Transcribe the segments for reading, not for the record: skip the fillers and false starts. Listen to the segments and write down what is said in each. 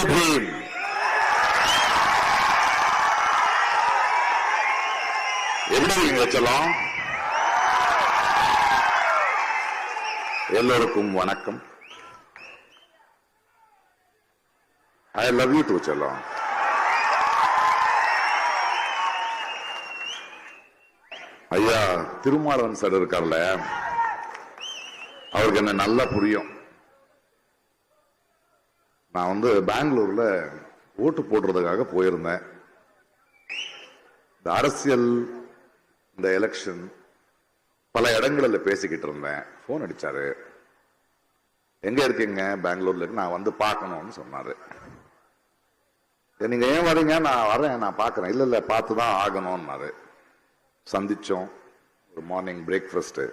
Beam. எப்படி இருக்கீங்க செல்லம்? எல்லோருக்கும் வணக்கம். ஐ லவ் யூ டூ செல்லம். ஐயா திருமாவளவன் சார் இருக்கார்ல, அவருக்கு என்ன நல்லா புரியும். நான் பெங்களூர்ல ஓட்டு போடுறதுக்காக போயிருந்தேன். இந்த அரசியல், இந்த எலெக்ஷன் பல இடங்களில் பேசிக்கிட்டு இருந்தேன். போன் அடிச்சாரு, எங்க இருக்கீங்க? பெங்களூர்ல இருக்கு, நான் பார்க்கணும்னு சொன்னாரு. நீங்க ஏன் வரீங்க? நான் வரேன், நான் பார்க்கறேன். இல்ல இல்ல பார்த்துதான் ஆகணும்னாரு. சந்திச்சோம், ஒரு மார்னிங் பிரேக்ஃபாஸ்ட்.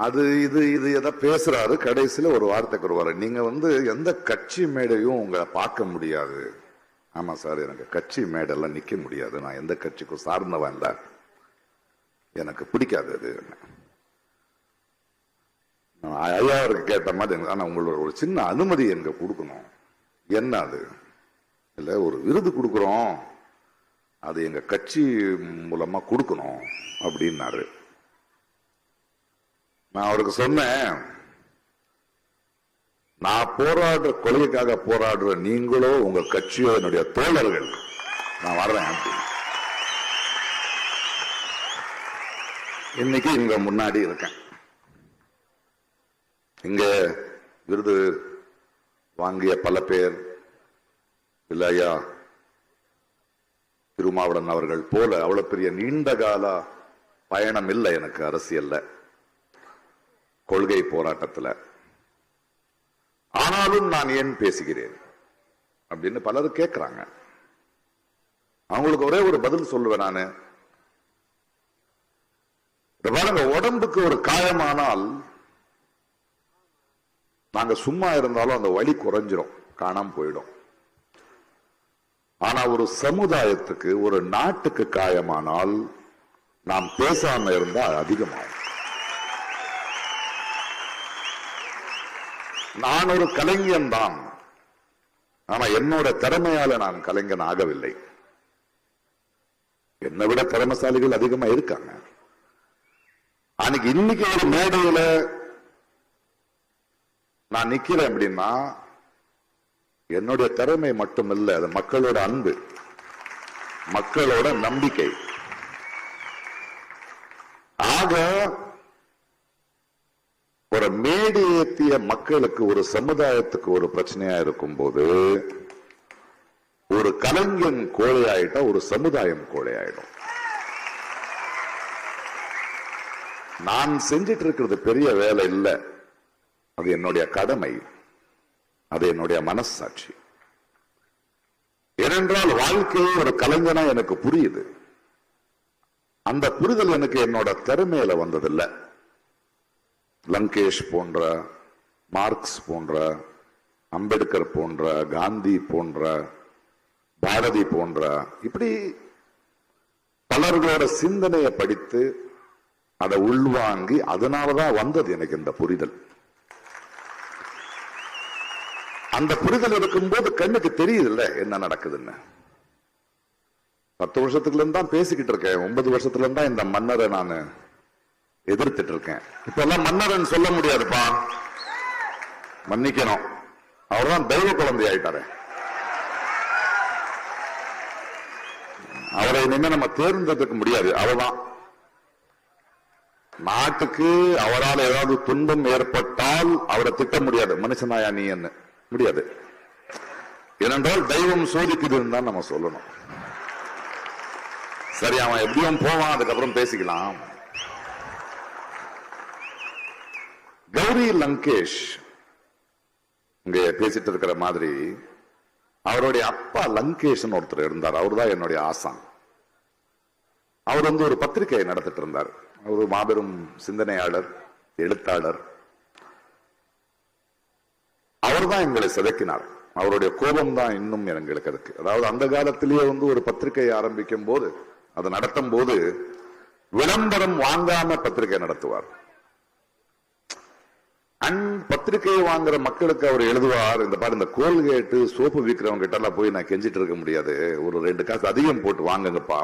அது இது இது எதை பேசுறாரு. கடைசியில் ஒரு வார்த்தைக்கு வருவாரு, நீங்க எந்த கட்சி மேடையும் உங்களை பார்க்க முடியாது. ஆமா சார், எனக்கு கட்சி மேடெல்லாம் நிக்க முடியாது, நான் எந்த கட்சிக்கும் சார்ந்தவன் இல்ல, எனக்கு பிடிக்காது அது. ஐயாவுக்கு கேட்ட மாதிரி, ஆனா உங்களோட ஒரு சின்ன அனுமதி எனக்கு கொடுக்கணும். என்ன அது? இல்ல ஒரு விருது கொடுக்குறோம், அது எங்க கட்சி மூலமா கொடுக்கணும் அப்படின்னாரு. நான் அவருக்கு சொன்னேன், நான் போராடுற கொள்கைக்காக போராடுற நீங்களோ உங்க கட்சியோ என்னுடைய தோழர்கள், நான் வர்றேன் அப்படின்னு. இன்னைக்கு இங்க முன்னாடி இருக்கேன். இங்க விருது வாங்கிய பல பேர், இல்லையா திருமாவளவன் அவர்கள் போல அவ்வளவு பெரிய நீண்ட கால பயணம் இல்லை எனக்கு அரசியல்ல, கொள்கை போராட்டத்தில். ஆனாலும் நான் ஏன் பேசுகிறேன் அப்படின்னு பலரும் கேட்கிறாங்க. அவங்களுக்கு ஒரே ஒரு பதில் சொல்லுவேன் நானு. பாருங்க, உடம்புக்கு ஒரு காயமானால் நாங்க சும்மா இருந்தாலும் அந்த வலி குறைஞ்சிரும், காணாம போயிடும். ஆனா ஒரு சமுதாயத்துக்கு, ஒரு நாட்டுக்கு காயமானால் நாம் பேசாம இருந்தா அதிகமாகும். நான் ஒரு கலைஞன் தான், ஆனா என்னோட திறமையால நான் கலைஞன் ஆகவில்லை. என்னை விட திறமைசாலிகள் அதிகமா இருக்காங்க. அன்னைக்கு இன்னைக்கு ஒரு மேடையில நான் நிக்கிறேன் அப்படின்னா என்னுடைய திறமை மட்டும் இல்லை, அது மக்களோட அன்பு, மக்களோட நம்பிக்கை. ஆக ஒரு மேடை ஏற்றிய மக்களுக்கு, ஒரு சமுதாயத்துக்கு ஒரு பிரச்சனையா இருக்கும் போது, ஒரு கலைஞன் கோழையாயிட்டா ஒரு சமுதாயம் கோழையாயிடும். நான் செஞ்சிட்டு இருக்கிறது பெரிய வேலை இல்லை, அது என்னுடைய கடமை, அது என்னுடைய மனசாட்சி. ஏனென்றால் வாழ்க்கையே ஒரு கலைஞனா எனக்கு புரியுது. அந்த புரிதல் எனக்கு என்னோட திறமையில வந்ததில்லை. லங்கேஷ் போன்ற, மார்க்ஸ் போன்ற, அம்பேத்கர் போன்ற, காந்தி போன்ற, பாரதி போன்ற, இப்படி பலர்களோட சிந்தனையை படித்து அதை உள்வாங்கி, அதனாலதான் வந்தது எனக்கு இந்த புரிதல். அந்த புரிதல் இருக்கும்போது கண்ணுக்கு தெரியுது இல்ல என்ன நடக்குதுன்னு. 10 வருஷத்துக்குள்ள இருந்து தான் பேசிக்கிட்டு இருக்கேன். 9 வருஷத்துல இருந்தா இந்த மன்னரை நான் எதிர்த்துட்டு இருக்கேன். இப்ப எல்லாம் மன்னரன் சொல்ல முடியாதுப்பா, மன்னிக்கணும், அவர்தான் தெய்வ குழந்தை ஆயிட்டாரு. அவரை இனிமே நம்ம தேர்ந்தெடுக்க முடியாது. அவர்தான் நாட்டுக்கு, அவரால் ஏதாவது துன்பம் ஏற்பட்டால் அவரை திட்ட முடியாது, மனுஷனாயா நீ என்ன முடியாது. ஏனென்றால் தெய்வம் சோதிக்குதுன்னு தான் நம்ம சொல்லணும். சரி, அவன் எப்படியும் போவான், அதுக்கப்புறம் பேசிக்கலாம். கௌரி லங்கேஷ் இங்க பேசிட்டு இருக்கிற மாதிரி, அவருடைய அப்பா லங்கேஷ் ஒருத்தர் இருந்தார். அவர் தான் என்னுடைய ஆசான். அவர் ஒரு பத்திரிகை நடத்திட்டு இருந்தார். ஒரு மாபெரும் சிந்தனையாளர், எழுத்தாளர். அவர் தான் எங்களை சிதைக்கினார். அவருடைய கோபம் தான் இன்னும் எங்களுக்கு இருக்கு. அதாவது அந்த காலத்திலேயே ஒரு பத்திரிகை ஆரம்பிக்கும் போது, அதை நடத்தும் போது விளம்பரம் வாங்காம பத்திரிகை நடத்துவார். பத்திரிகையை வாங்குற மக்களுக்கு அவர் எழுதுவார், இந்த பாரு இந்த கோல்கேட்டு சோப்பு விற்கிறவங்க கிட்ட எல்லாம் போய் நான் கெஞ்சிட்டு இருக்க முடியாது, ஒரு 2 காசு அதிகம் போட்டு வாங்குங்கப்பா.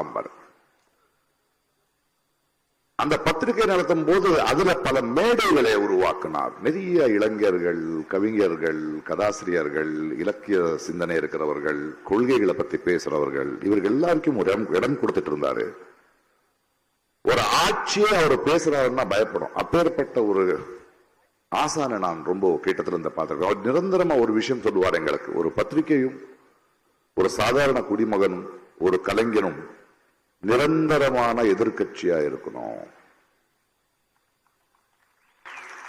அந்த பத்திரிகை நடத்தும் போது அதுல பல மேடைகளை உருவாக்கினார். நிறைய இளைஞர்கள், கவிஞர்கள், கதாசிரியர்கள், இலக்கிய சிந்தனை இருக்கிறவர்கள், கொள்கைகளை பத்தி பேசுறவர்கள், இவர்கள் எல்லாருக்கும் ஒரு இடம் கொடுத்துட்டு இருந்தாரு. ஒரு ஆட்சியே அவர் பேசுறாருன்னா பயப்படும். அப்பேற்பட்ட ஒரு ஆசான நான் ரொம்ப கிட்டத்துல இருந்து பார்த்திருக்கேன். அவர் நிரந்தரமா ஒரு விஷயம் சொல்லுவார் எங்களுக்கு, ஒரு பத்திரிகையும் ஒரு சாதாரண குடிமகனும் ஒரு கலைஞனும் நிரந்தரமான எதிர்கட்சியா இருக்கணும்.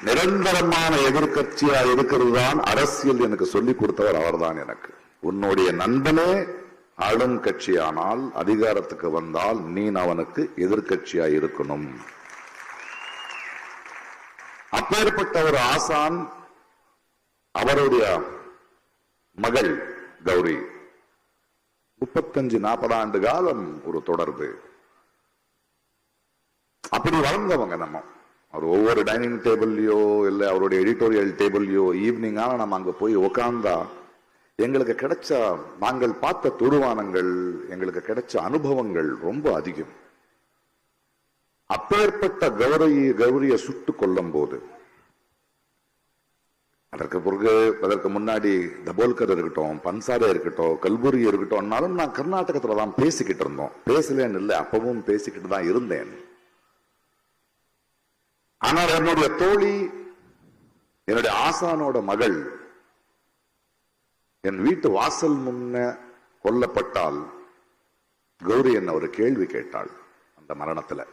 நிரந்தரமான எதிர்கட்சியா இருக்கிறது தான் அரசியல் எனக்கு சொல்லிக் கொடுத்தவர் அவர்தான் எனக்கு. உன்னுடைய நண்பனே ஆளும் கட்சியானால் அதிகாரத்துக்கு வந்தால் நீ அவனுக்கு எதிர்கட்சியா இருக்கணும். அப்பேற்பட்ட ஒரு ஆசான், அவருடைய மகள் கௌரி 35-40 ஆண்டு காலம் ஒரு தொடர்பு. அப்படி வளர்ந்தவங்க நம்ம. அவர் ஒவ்வொரு டைனிங் டேபிள்லயோ இல்ல அவருடைய எடிட்டோரியல் டேபிள்லயோ ஈவினிங் ஆனா நம்ம அங்க போய் உட்கார்ந்தா எங்களுக்கு கிடைச்ச, நாங்கள் பார்த்த துருவானங்கள், எங்களுக்கு கிடைச்ச அனுபவங்கள் ரொம்ப அதிகம். அப்பேற்பட்ட கௌரியை சுட்டுக் கொள்ளும் போது, அதற்கு முன்னாடி தபோல்கர் இருக்கட்டும், பன்சாரே இருக்கட்டும், கல்புரி இருக்கட்டும், நான் கர்நாடகத்துல தான் பேசிக்கிட்டு இருந்தோம். பேசலன்னு இல்லை, அப்பவும் பேசிக்கிட்டு தான் இருந்தேன். ஆனால் என்னுடைய தோழி, என்னுடைய ஆசானோட மகள் என் வீட்டு வாசல் முன்ன கொல்லப்பட்டால் கௌரி என்ன ஒரு கேள்வி கேட்டாள். அந்த மரணத்துல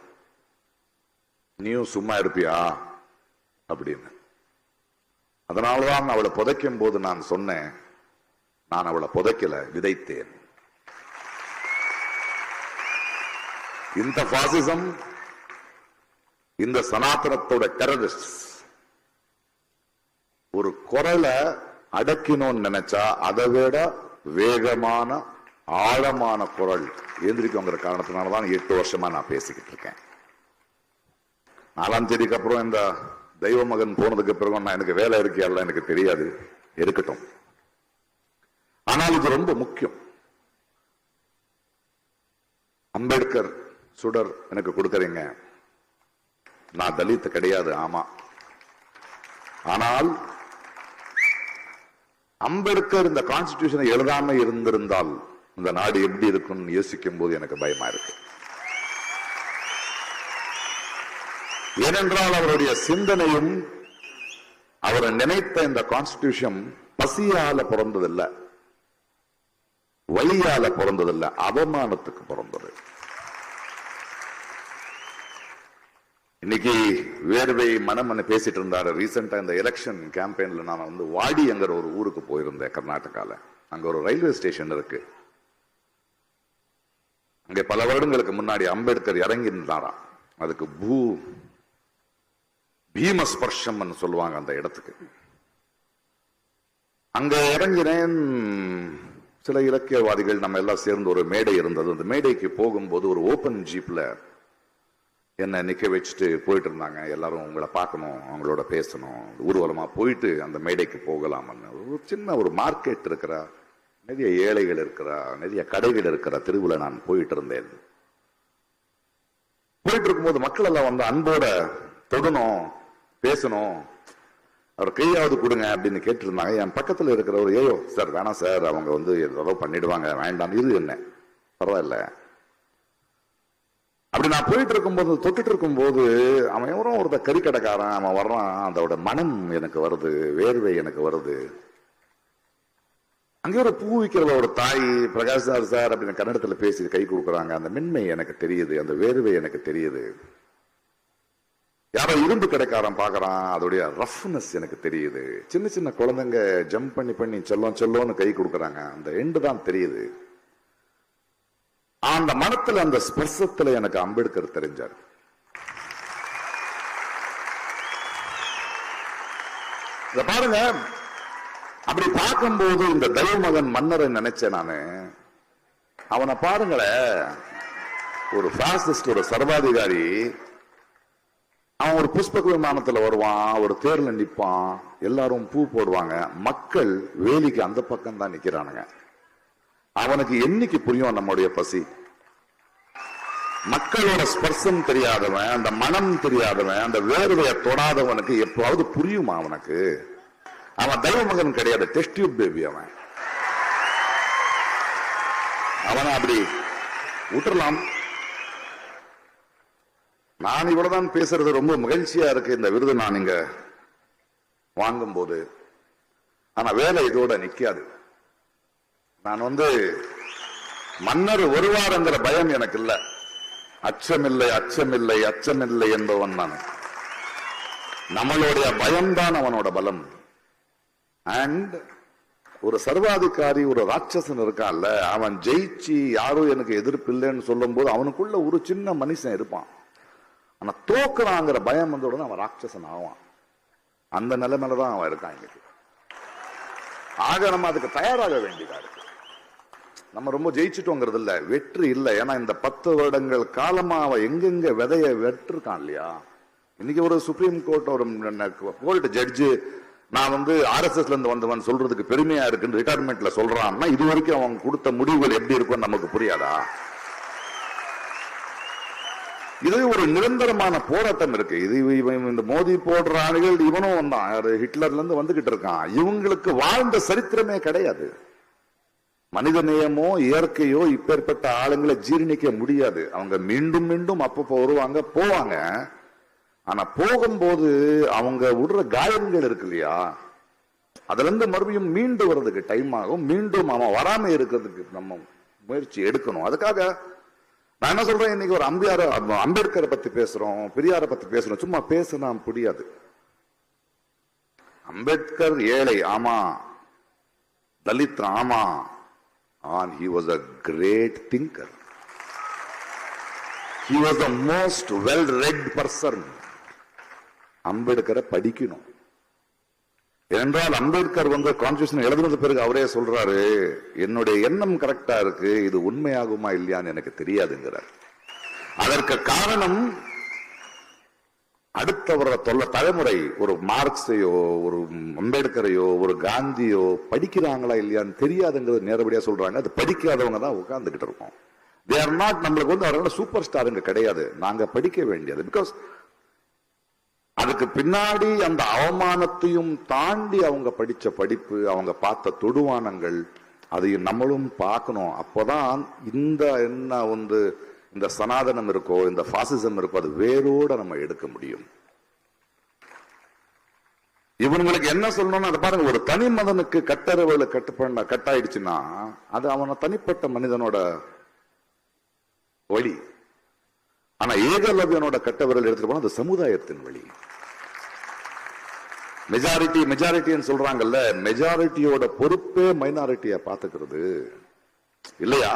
நீயும் சும்மா இருப்பியா அப்படின்னு. அதனால்தான் அவளை புதைக்கும் போது நான் சொன்னேன், நான் அவளை புதைக்கல, விதைத்தேன். இந்த பாசிசம், இந்த சனாதனத்தோட டெரரிஸ்ட் ஒரு குரலை அடக்கினோன்னு நினைச்சா அதை விட வேகமான ஆழமான குரல் எந்திரிக்குங்கிற காரணத்தினாலதான் 8 வருஷமா நான் பேசிக்கிட்டு இருக்கேன். 4ஆம் தேதிக்கு அப்புறம் இந்த தெய்வ மகன் போனதுக்கு பிறகு நான் எனக்கு வேலை இருக்கியா எனக்கு தெரியாது, இருக்கட்டும். ஆனால் இது ரொம்ப முக்கியம். அம்பேத்கர் சுடர் எனக்கு கொடுக்கறீங்க, நான் தலித் கிடையாது, ஆமா. ஆனால் அம்பேத்கர் இந்த கான்ஸ்டிடியூஷனை எழுதாம இருந்திருந்தால் இந்த நாடு எப்படி இருக்கும்னு யோசிக்கும் போது எனக்கு பயமா இருக்கு. ஏனென்றால் அவருடைய சிந்தனையும் அவர் நினைத்த இந்த கான்ஸ்டிடியூஷன் பசியால பிறந்ததில்லை, வலியால பிறந்ததில்லை, அவமானத்துக்கு பிறந்தது. இன்னைக்கு வேர்வை மனம் பேசிட்டு இருந்தாரு. ரீசெண்டா இந்த எலெக்ஷன் கேம்பெயின்ல நான் வாடி என்கிற ஒரு ஊருக்கு போயிருந்தேன் கர்நாடகால. அங்க ஒரு ரயில்வே ஸ்டேஷன் இருக்கு. அங்க பல வருடங்களுக்கு முன்னாடி அம்பேத்கர் இறங்கி இருந்தாராம். அதுக்கு பீமஸ்பர்ஷம் சொல்லுவாங்க அந்த இடத்துக்கு. அங்க இறங்கினேன். சில இலக்கியவாதிகள் நம்ம எல்லாம் சேர்ந்து ஒரு மேடை இருந்தது. அந்த மேடைக்கு போகும்போது ஒரு ஓபன் ஜீப்ல என்ன நிக்க வச்சுட்டு போயிட்டு இருந்தாங்க. எல்லாரும் உங்களை பார்க்கணும், அவங்களோட பேசணும், ஊர்வலமா போயிட்டு அந்த மேடைக்கு போகலாம்னு. ஒரு சின்ன ஒரு மார்க்கெட் இருக்கிற, நிறைய ஏழைகள் இருக்கிற, நிறைய கடைகள் இருக்கிற தெருவுல நான் போயிட்டு இருந்தேன். போயிட்டு இருக்கும்போது மக்கள் எல்லாம் அன்போட தொடணும், பேசணும், அவர் கையாவது கொடுங்க அப்படின்னு கேட்டு இருந்தாங்க. என் பக்கத்துல இருக்கிறவர், ஏயோ சார் வேணாம் சார், அவங்க ஏதோ பண்ணிடுவாங்க, வேண்டாம், இது என்ன பரவாயில்ல அப்படி. நான் போயிட்டு இருக்கும்போது, தொட்டுட்டு இருக்கும்போது அவன் எவரும் ஒருத்த கறிக்கடைக்காரன் அவன் வர்றான். அதோட மனம் எனக்கு வருது, வேர்வை எனக்கு வருது. அங்கே ஒரு பூ விற்கிறத ஒரு தாய், பிரகாஷ் சார் அப்படின்னு கன்னடத்துல பேசி கை கொடுக்குறாங்க. அந்த மென்மை எனக்கு தெரியுது, அந்த வேர்வை எனக்கு தெரியுது. யாரோ இரும்பு கடைக்காரன் பாக்குறான், அதோடைய ரஃப்னஸ் எனக்கு தெரியுது. சின்ன சின்ன குழந்தைங்க ஜம்ப் பண்ணி செல்லோன்னு கை கொடுக்குறாங்க, அந்த எண்டு தான் தெரியுது. அந்த மனத்துல, அந்த ஸ்பர்சத்துல எனக்கு அம்பேத்கர் தெரிஞ்சார். இத பாருங்க, அப்படி பார்க்கும்போது இந்த தெய்வமகன் மன்னரை நினைச்சேன் நானு. அவனை பாருங்களேன், ஒரு பாசிஸ்ட், ஒரு சர்வாதிகாரி. அவன் ஒரு புஷ்பக விமானத்துல வருவான், ஒரு தேர்ல நிப்பான், எல்லாரும் பூ போடுவாங்க, மக்கள் வேலிக்கு அந்த பக்கம் தான் நிக்கிறானுங்க. அவனுக்கு என்னைக்கு புரியும் நம்முடைய பசி? மக்களோட ஸ்பர்சம் தெரியாதவன், அந்த மனம் தெரியாதவன், அந்த வேர்வைய தொடாதவனுக்கு எப்பவாவது புரியுமா அவனுக்கு? அவன் தெய்வ மகன் கிடையாது, டெஸ்ட் டியூப் பேபி. அவனை அப்படி விட்டுறலாம். நான் இவ்வளவுதான் பேசுறது ரொம்ப மகிழ்ச்சியா இருக்கு இந்த விருது நான் இங்க வாங்கும் போது. ஆனா வேலை இதோட நிக்காது. நான் மன்னர் வருவாருங்கிற பயம் எனக்கு இல்ல. அச்சமில்லை, அச்சமில்லை, அச்சமில்லை என்பவன் நான். நம்மளுடைய பயம்தான் அவனோட பலம். அண்ட் ஒரு சர்வாதிகாரி, ஒரு ராட்சசன் இருக்கான்ல, அவன் ஜெயிச்சு யாரும் எனக்கு எதிர்ப்பு இல்லைன்னு சொல்லும் போது அவனுக்குள்ள ஒரு சின்ன மனுஷன் இருப்பான். ஆனா தோக்குறாங்கிற பயம் உடனே அவன் ராட்சசன் ஆவான். அந்த நிலைமையிலதான் அவன் இருக்கான் இன்னைக்கு. ஆக நம்ம அதுக்கு தயாராக வேண்டியதா இருக்கு. நம்ம ரொம்ப ஜெயிச்சுட்டோங்கிறது இல்ல, வெற்றி இல்ல. ஏன்னா இந்த 10 வருடங்கள் காலமா அவன் எங்கெங்க விதைய வெற்றிருக்கான் இல்லையா. இன்னைக்கு ஒரு சுப்ரீம் கோர்ட் ஒரு கோர்ட் ஜட்ஜு நான் RSSல இருந்து வந்தவன் சொல்றதுக்கு பெருமையா இருக்குன்னு ரிட்டையர்மெண்ட்ல சொல்றான்னா, இது வரைக்கும் அவன் கொடுத்த முடிவுகள் எப்படி இருக்கும்னு நமக்கு புரியாதா? இது ஒரு நிரந்தரமான போராட்டம் இருக்கு. இது இந்த மோதி போடுற ஆளுகள், இவனும் வந்தான், ஹிட்லர்ல இருந்து வந்துகிட்டு இருக்கான். இவங்களுக்கு வாழ்ந்த சரித்திரமே கிடையாது. மனித நேயமோ இயற்கையோ இப்பேற்பட்ட ஆளுங்களை ஜீரணிக்க முடியாது. அவங்க மீண்டும் மீண்டும் அப்பப்போ வருவாங்க, போவாங்க. ஆனா போகும்போது அவங்க விடுற காயங்கள் இருக்கு இல்லையா, அதுல இருந்து மறுபடியும் மீண்டு வர்றதுக்கு டைம் ஆகும். மீண்டும் அவன் வராம இருக்கிறதுக்கு நம்ம முயற்சி எடுக்கணும். அதுக்காக நான் என்ன சொல்றேன், இன்னைக்கு ஒரு அம்பேத்கரை பத்தி பேசுறோம், பெரியாரை பத்தி பேசுறோம். சும்மா பேசினா முடியாது. அம்பேத்கர் ஏழை, ஆமா. தலித், ஆமா. He was a great thinker. He was the most well-read person. அம்பேத்கரை படிக்கணும். என்றால் அம்பேத்கர் கான்ஸ்டிடியூஷன் எழுதுனது பிறகு அவரே சொல்றாரு, என்னுடைய எண்ணம் கரெக்டா இருக்கு, இது உண்மையாகுமா இல்லையான்னு எனக்கு தெரியாதுங்கிறார். அதற்கு காரணம் அடுத்த வர தலைமுறை ஒரு மார்க்ஸையோ ஒரு அம்பேத்கரையோ ஒரு காந்தியோ படிக்கிறாங்களா இல்லையான்னு தெரியாதுங்கிறது நேரடியா சொல்றாங்க. அது படிக்காதவங்க தான் உட்கார்ந்துகிட்டு இருக்கோம். தே ஆர் நாட், நம்மளுக்கு அவர்கள சூப்பர் ஸ்டாருங்க கிடையாது, நாங்க படிக்க வேண்டியது. பிகாஸ் அதுக்கு பின்னாடி அந்த அவமானத்தையும் தாண்டி அவங்க படிச்ச படிப்பு, அவங்க பார்த்த தொடுவானங்கள், அதையும் நம்மளும் பார்க்கணும். அப்போதான் இந்த சனாதனம் இருக்கோ, இந்த பாசிசம் இருக்கோ, அது வேரோட நம்ம எடுக்க முடியும். இவங்களுக்கு என்ன சொல்லணும்னு அதை பாருங்க. ஒரு தனி மதனுக்கு கட்டரவுல கட்டாயிடுச்சுன்னா அது அவன தனிப்பட்ட மனிதனோட வழி. ஆனா ஏகலவ்யனோட கட்டவர்கள் எடுத்துட்டு போனா அது சமுதாயத்தின் வழி. மெஜாரிட்டின்னு சொல்றாங்கல்ல, மெஜாரிட்டியோட பொறுப்பே மைனாரிட்டியா பாத்துக்கிறது இல்லையா?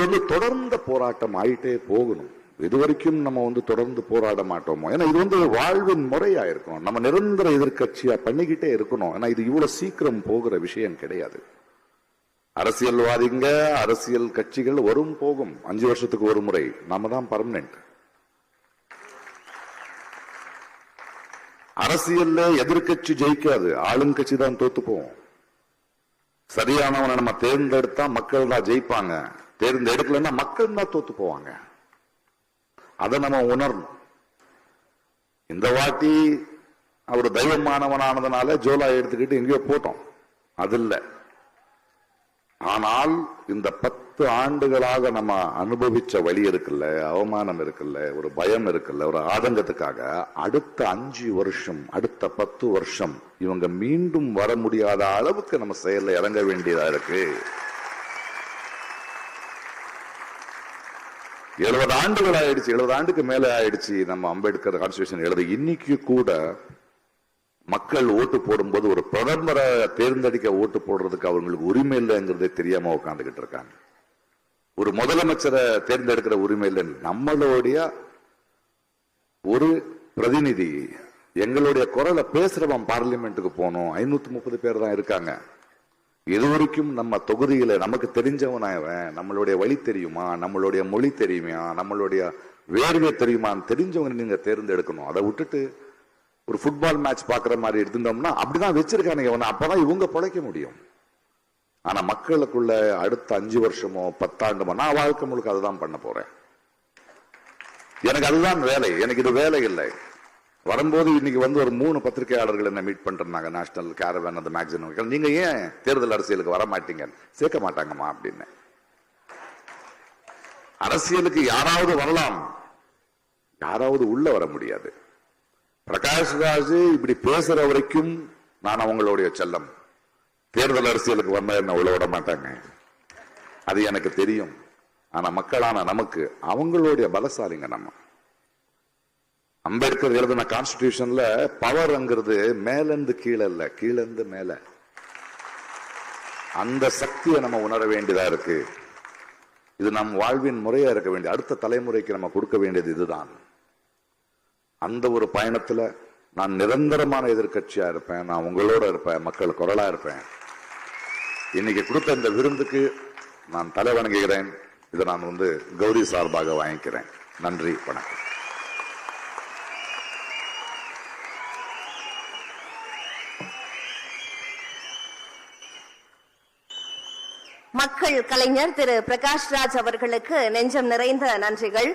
இது தொடர்ந்த போராட்டம் ஆயிட்டே போகணும். இதுவரைக்கும் நம்ம தொடர்ந்து போராட மாட்டோமோ? ஏன்னா இது வாழ்வின் முறையா இருக்கணும். நம்ம நிரந்தர எதிர்கட்சியா பண்ணிக்கிட்டே இருக்கணும். ஏன்னா இது இவ்வளவு சீக்கிரம் போகிற விஷயம் கிடையாது. அரசியல்வாதிங்க, அரசியல் கட்சிகள் வரும் போகும். 5 வருஷத்துக்கு ஒரு முறை. நாம தான் பர்மனன்ட். அரசியல்ல எதிர்கட்சி ஜெயிக்காது, ஆளுங்கட்சி தான் தோத்து போவோம். சரியானவனை நம்ம தேர்ந்தெடுத்தா மக்கள் தான் ஜெயிப்பாங்க, தேர்ந்தெடுக்கலன்னா மக்கள் தான் தோத்து போவாங்க. அதை நம்ம உணரணும். இந்த வாட்டி அவர் தெய்வமானவனானதுனால ஜோலா எடுத்துக்கிட்டு எங்கேயோ போட்டோம், அது இல்லை. ஆனால் இந்த 10 ஆண்டுகளாக நம்ம அனுபவிச்ச வழி இருக்குல்ல, அவமானம் இருக்குல்ல, ஒரு பயம் இருக்குல்ல, ஒரு ஆதங்கத்துக்காக அடுத்த 5 வருஷம், அடுத்த 10 வருஷம் இவங்க மீண்டும் வர முடியாத அளவுக்கு நம்ம செயல்ல இறங்க வேண்டியதா இருக்கு. 70 ஆண்டுகள் ஆயிடுச்சு, 70 ஆண்டுக்கு மேல ஆயிடுச்சு நம்ம அம்பேத்கர் கான்ஸ்டிடியூஷன் எழுத. இன்னைக்கு கூட மக்கள் ஓட்டு போடும்போது ஒரு பிரதமரை தேர்ந்தெடுக்க ஓட்டு போடுறதுக்கு அவங்களுக்கு உரிமை இல்லைங்கிறதே தெரியாம உட்காந்துக்கிட்டு இருக்காங்க. ஒரு முதலமைச்சரை தேர்ந்தெடுக்கிற உரிமை இல்லை. நம்மளுடைய ஒரு பிரதிநிதி, எங்களுடைய குரலை பேசுறவன் பார்லிமெண்ட்டுக்கு போனோம். 530 பேர் தான் இருக்காங்க. இதுவரைக்கும் நம்ம தொகுதியில நமக்கு தெரிஞ்சவனாயவன், நம்மளுடைய வழி தெரியுமா, நம்மளுடைய மொழி தெரியுமா, நம்மளுடைய வேர்வை தெரியுமான்னு தெரிஞ்சவங்க நீங்க தேர்ந்தெடுக்கணும். அதை விட்டுட்டு ஒரு ஃபுட்பால் மேட்ச் பாக்குற மாதிரி எடுத்துட்டோம்னா அப்படிதான் வச்சிருக்கானுங்க. அப்பதான் இவங்க பிழைக்க முடியும். ஆனா மக்களுக்குள்ள அடுத்த 5 வருஷமோ 10 ஆண்டுமோ நான் வாழ்க்கை முழுக்க அதுதான் பண்ண போறேன். எனக்கு அதுதான் வேலை. எனக்கு இது வேலை இல்லை. வரும்போது இன்னைக்கு ஒரு 3 பத்திரிகையாளர்கள் என்ன மீட் பண்றாங்க. நேஷனல் கேரவன் அந்த மேக்சின், நீங்க ஏன் தேர்தல் அரசியலுக்கு வர மாட்டீங்க? சேர்க்க மாட்டாங்கம்மா அப்படின்னு. அரசியலுக்கு யாராவது வரலாம், யாராவது உள்ள வர முடியாது. பிரகாஷ் ராஜ் இப்படி பேசுற வரைக்கும் நான் அவங்களுடைய செல்லம். தேர்தல் அரசியலுக்கு வந்தா என்ன உள்ள விட மாட்டாங்க, அது எனக்கு தெரியும். ஆனா மக்களான நமக்கு அவங்களுடைய பலசாலிங்க. நம்ம அம்பேத்கர் எழுதின கான்ஸ்டிடியூஷன்ல பவர்ங்கிறது மேலிருந்து கீழே இல்ல, கீழிருந்து மேல. அந்த சக்தியை நம்ம உணர வேண்டியதா இருக்கு. இது நம் வாழ்வின் முறையா இருக்க வேண்டிய, அடுத்த தலைமுறைக்கு நம்ம கொடுக்க வேண்டியது இதுதான். அந்த ஒரு பயணத்துல நான் நிரந்தரமான எதிர்க்கட்சியா இருப்பேன். நான் உங்களோட இருப்பேன், மக்கள் குரலா இருப்பேன். இன்னைக்கு கொடுத்த இந்த விருந்துக்கு நான் தலை வணங்குகிறேன். இதை நான் கௌரி சார்பாக வாங்கிக்கிறேன். நன்றி, வணக்கம். மக்கள் கலைஞர் திரு பிரகாஷ் ராஜ் அவர்களுக்கு நெஞ்சம் நிறைந்த நன்றிகள்.